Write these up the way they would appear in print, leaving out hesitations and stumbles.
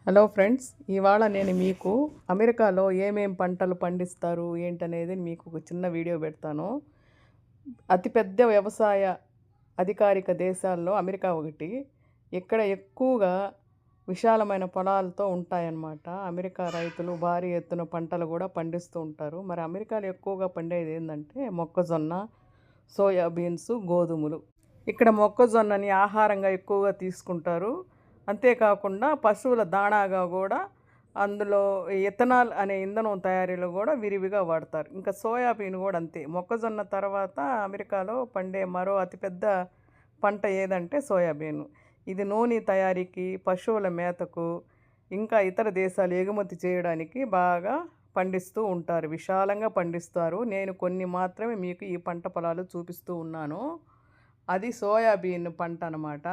Hello friends, ఇవాళ నేను మీకు అమెరికాలో ఏమేం పంటలు పండిస్తారు ఏంటనేది మీకు ఒక చిన్న వీడియో పెడతాను. అతిపెద్ద వ్యవసాయ అధికారిక దేశాల్లో అమెరికా ఒకటి. ఇక్కడ ఎక్కువగా విశాలమైన పొలాలతో ఉంటాయన్నమాట. అమెరికా రైతులు భారీ ఎత్తున పంటలు కూడా పండిస్తూ ఉంటారు. మరి అమెరికాలో ఎక్కువగా పండేది ఏంటంటే మొక్కజొన్న, సోయా బీన్స్, గోధుమలు. ఇక్కడ మొక్కజొన్నని ఆహారంగా ఎక్కువగా తీసుకుంటారు. అంతేకాకుండా పశువుల దాణాగా కూడా అందులో ఇథనాల్ అనే ఇంధనం తయారీలో కూడా విరివిగా వాడతారు. ఇంకా సోయాబీన్ కూడా అంతే. మొక్కజొన్న తర్వాత అమెరికాలో పండే మరో అతిపెద్ద పంట ఏదంటే సోయాబీన్. ఇది నూనె తయారీకి, పశువుల మేతకు, ఇంకా ఇతర దేశాలు ఎగుమతి చేయడానికి బాగా పండిస్తూ ఉంటారు. విశాలంగా పండిస్తారు. నేను కొన్ని మాత్రమే మీకు ఈ పంట పొలాలు చూపిస్తూ ఉన్నాను. అది సోయాబీన్ పంట అన్నమాట.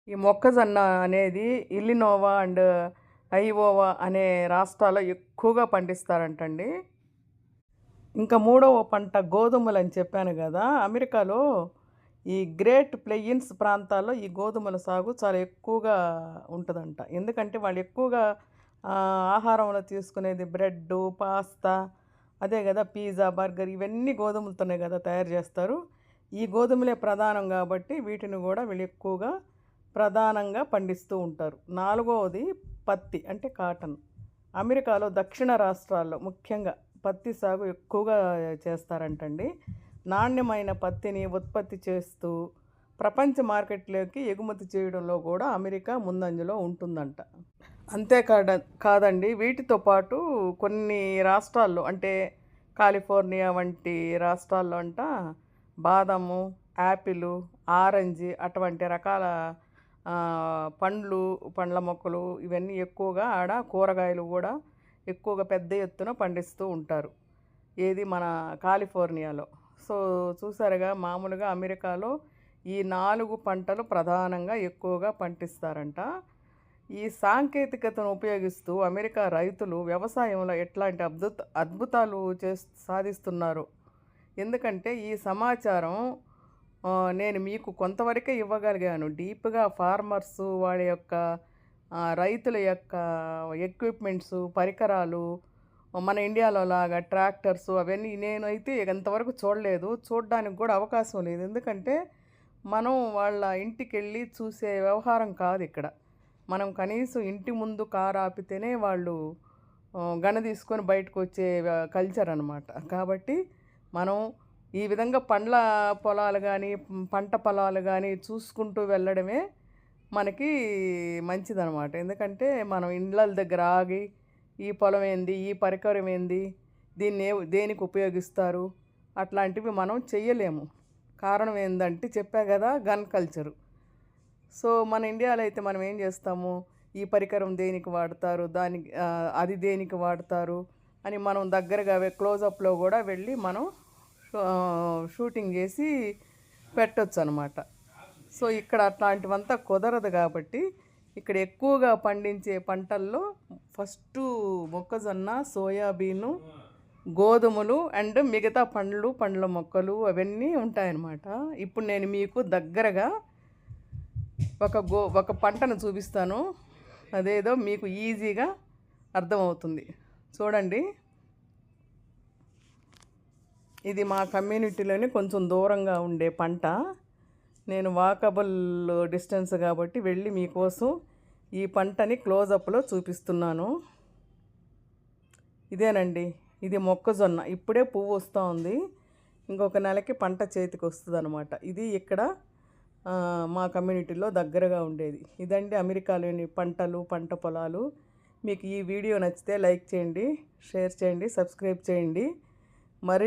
ఈ మొక్కజొన్న అనేది ఇల్లినోవా అండ్ ఐఓవా అనే రాష్ట్రాల్లో ఎక్కువగా పండిస్తారంటండి. ఇంకా మూడవ పంట గోధుమలు అని చెప్పాను కదా. అమెరికాలో ఈ గ్రేట్ ప్లెయిన్స్ ప్రాంతాల్లో ఈ గోధుమల సాగు చాలా ఎక్కువగా ఉంటుందంట. ఎందుకంటే వాళ్ళు ఎక్కువగా ఆహారంలో తీసుకునేది బ్రెడ్, పాస్తా, అదే కదా పిజ్జా, బర్గర్ ఇవన్నీ గోధుమలతోనే కదా తయారు చేస్తారు. ఈ గోధుమలే ప్రధానం కాబట్టి వీటిని కూడా వీళ్ళు ఎక్కువగా ప్రధానంగా పండిస్తూ ఉంటారు. నాలుగవది పత్తి అంటే కాటన్. అమెరికాలో దక్షిణ రాష్ట్రాల్లో ముఖ్యంగా పత్తి సాగు ఎక్కువగా చేస్తారంటండి. నాణ్యమైన పత్తిని ఉత్పత్తి చేస్తూ ప్రపంచ మార్కెట్లోకి ఎగుమతి చేయడంలో కూడా అమెరికా ముందంజలో ఉంటుందంట. కాదండి, వీటితో పాటు కొన్ని రాష్ట్రాల్లో అంటే కాలిఫోర్నియా వంటి రాష్ట్రాల్లో అంట బాదము, యాపిల్, ఆరెంజ్ అటువంటి రకాల పండ్ల మొక్కలు ఇవన్నీ ఎక్కువగా ఆడ కూరగాయలు కూడా ఎక్కువగా పెద్ద ఎత్తున పండిస్తూ ఉంటారు. ఏది మన కాలిఫోర్నియాలో. సో చూసారుగా, మామూలుగా అమెరికాలో ఈ 4 పంటలు ప్రధానంగా ఎక్కువగా పండిస్తారంట. ఈ సాంకేతికతను ఉపయోగిస్తూ అమెరికా రైతులు వ్యవసాయంలో ఎట్లాంటి అద్భుతాలు సాధిస్తున్నారు. ఎందుకంటే ఈ సమాచారం నేను మీకు కొంతవరకే ఇవ్వగలిగాను. డీప్గా ఫార్మర్స్ వాళ్ళ యొక్క రైతుల యొక్క ఎక్విప్మెంట్స్, పరికరాలు మన ఇండియాలో లాగా ట్రాక్టర్స్ అవన్నీ నేనైతే ఎంతవరకు చూడలేదు. చూడడానికి కూడా అవకాశం లేదు. ఎందుకంటే మనం వాళ్ళ ఇంటికి వెళ్ళి చూసే వ్యవహారం కాదు ఇక్కడ. మనం కనీసం ఇంటి ముందు కారు ఆపితేనే వాళ్ళు గన తీసుకొని బయటకు వచ్చే కల్చర్ అనమాట. కాబట్టి మనం ఈ విధంగా పండ్ల పొలాలు కానీ పంట పొలాలు కానీ చూసుకుంటూ వెళ్ళడమే మనకి మంచిదనమాట. ఎందుకంటే మనం ఇండ్ల దగ్గర ఆగి ఈ పొలం ఏంది, ఈ పరికరం ఏంది, దీన్ని దేనికి ఉపయోగిస్తారు అట్లాంటివి మనం చెయ్యలేము. కారణం ఏంటంటే చెప్పా కదా, గన్ కల్చరు. సో మన ఇండియాలో అయితే మనం ఏం చేస్తాము, ఈ పరికరం దేనికి వాడతారు, దానికి అది దేనికి వాడతారు అని మనం దగ్గరగా క్లోజప్లో కూడా వెళ్ళి మనం షూటింగ్ చేసి పెట్టొచ్చు అనమాట. సో ఇక్కడ అట్లాంటివంతా కుదరదు కాబట్టి ఇక్కడ ఎక్కువగా పండించే పంటల్లో ఫస్ట్ మొక్కజొన్న, సోయాబీను, గోధుమలు అండ్ మిగతా పండ్ల మొక్కలు అవన్నీ ఉంటాయన్నమాట. ఇప్పుడు నేను మీకు దగ్గరగా ఒక పంటను చూపిస్తాను. అదేదో మీకు ఈజీగా అర్థమవుతుంది. చూడండి, ఇది మా కమ్యూనిటీలోనే కొంచెం దూరంగా ఉండే పంట. నేను వాకబుల్ డిస్టెన్స్ కాబట్టి వెళ్ళి మీకోసం ఈ పంటని క్లోజప్లో చూపిస్తున్నాను. ఇదేనండి, ఇది మొక్కజొన్న. ఇప్పుడే పువ్వు వస్తూ ఉంది. ఇంకొక నెలకి పంట చేతికి వస్తుంది అనమాట. ఇది ఇక్కడ మా కమ్యూనిటీలో దగ్గరగా ఉండేది. ఇదండి అమెరికాలోని పంట పొలాలు. మీకు ఈ వీడియో నచ్చితే లైక్ చేయండి, షేర్ చేయండి, సబ్స్క్రైబ్ చేయండి. మరి